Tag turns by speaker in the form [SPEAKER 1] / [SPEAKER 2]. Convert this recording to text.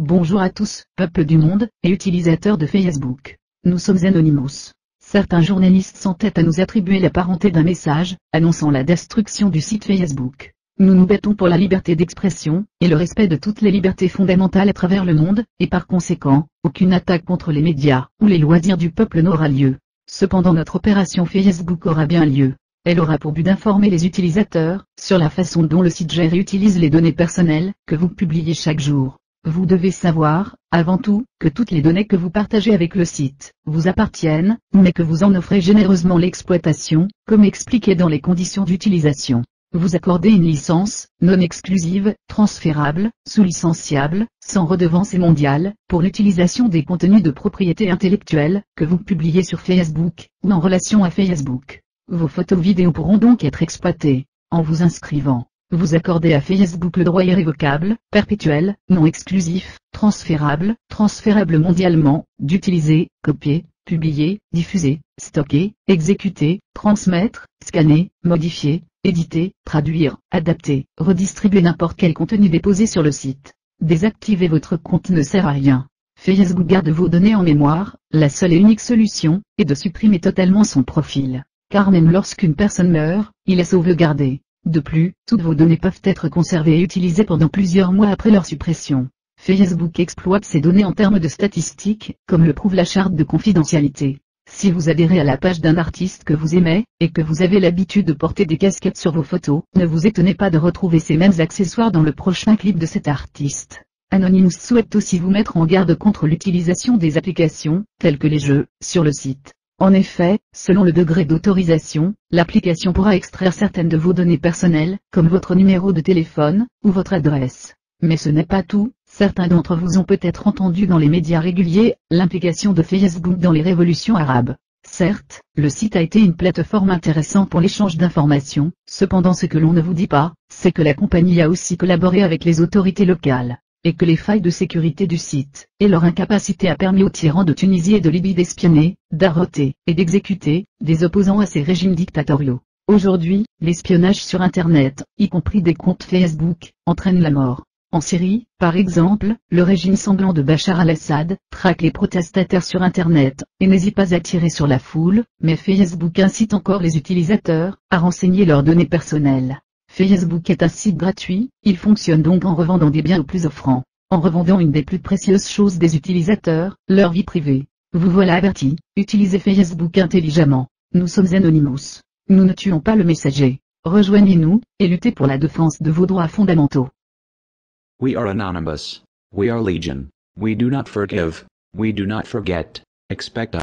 [SPEAKER 1] Bonjour à tous, peuple du monde, et utilisateurs de Facebook. Nous sommes Anonymous. Certains journalistes s'entêtent à nous attribuer la parenté d'un message, annonçant la destruction du site Facebook. Nous nous battons pour la liberté d'expression, et le respect de toutes les libertés fondamentales à travers le monde, et par conséquent, aucune attaque contre les médias, ou les loisirs du peuple n'aura lieu. Cependant notre opération Facebook aura bien lieu. Elle aura pour but d'informer les utilisateurs, sur la façon dont le site gère et utilise les données personnelles, que vous publiez chaque jour. Vous devez savoir, avant tout, que toutes les données que vous partagez avec le site, vous appartiennent, mais que vous en offrez généreusement l'exploitation, comme expliqué dans les conditions d'utilisation. Vous accordez une licence, non exclusive, transférable, sous-licenciable, sans redevance et mondiale, pour l'utilisation des contenus de propriété intellectuelle, que vous publiez sur Facebook, ou en relation à Facebook. Vos photos vidéos pourront donc être exploitées. En vous inscrivant, vous accordez à Facebook le droit irrévocable, perpétuel, non exclusif, transférable mondialement, d'utiliser, copier, publier, diffuser, stocker, exécuter, transmettre, scanner, modifier, éditer, traduire, adapter, redistribuer n'importe quel contenu déposé sur le site. Désactiver votre compte ne sert à rien. Facebook garde vos données en mémoire, la seule et unique solution est de supprimer totalement son profil. Car même lorsqu'une personne meurt, il est sauvegardé. De plus, toutes vos données peuvent être conservées et utilisées pendant plusieurs mois après leur suppression. Facebook exploite ces données en termes de statistiques, comme le prouve la charte de confidentialité. Si vous adhérez à la page d'un artiste que vous aimez, et que vous avez l'habitude de porter des casquettes sur vos photos, ne vous étonnez pas de retrouver ces mêmes accessoires dans le prochain clip de cet artiste. Anonymous souhaite aussi vous mettre en garde contre l'utilisation des applications, telles que les jeux, sur le site. En effet, selon le degré d'autorisation, l'application pourra extraire certaines de vos données personnelles, comme votre numéro de téléphone, ou votre adresse. Mais ce n'est pas tout, certains d'entre vous ont peut-être entendu dans les médias réguliers, l'implication de Facebook dans les révolutions arabes. Certes, le site a été une plateforme intéressante pour l'échange d'informations, cependant ce que l'on ne vous dit pas, c'est que la compagnie a aussi collaboré avec les autorités locales. Et que les failles de sécurité du site, et leur incapacité a permis aux tyrans de Tunisie et de Libye d'espionner, d'arrêter, et d'exécuter, des opposants à ces régimes dictatoriaux. Aujourd'hui, l'espionnage sur Internet, y compris des comptes Facebook, entraîne la mort. En Syrie, par exemple, le régime sanglant de Bachar al-Assad, traque les protestataires sur Internet, et n'hésite pas à tirer sur la foule, mais Facebook incite encore les utilisateurs, à renseigner leurs données personnelles. Facebook est un site gratuit, il fonctionne donc en revendant des biens aux plus offrants, en revendant une des plus précieuses choses des utilisateurs, leur vie privée. Vous voilà averti, utilisez Facebook intelligemment. Nous sommes Anonymous. Nous ne tuons pas le messager. Rejoignez-nous, et luttez pour la défense de vos droits fondamentaux.
[SPEAKER 2] We are anonymous. We are legion. We do not forgive. We do not forget. Expect us.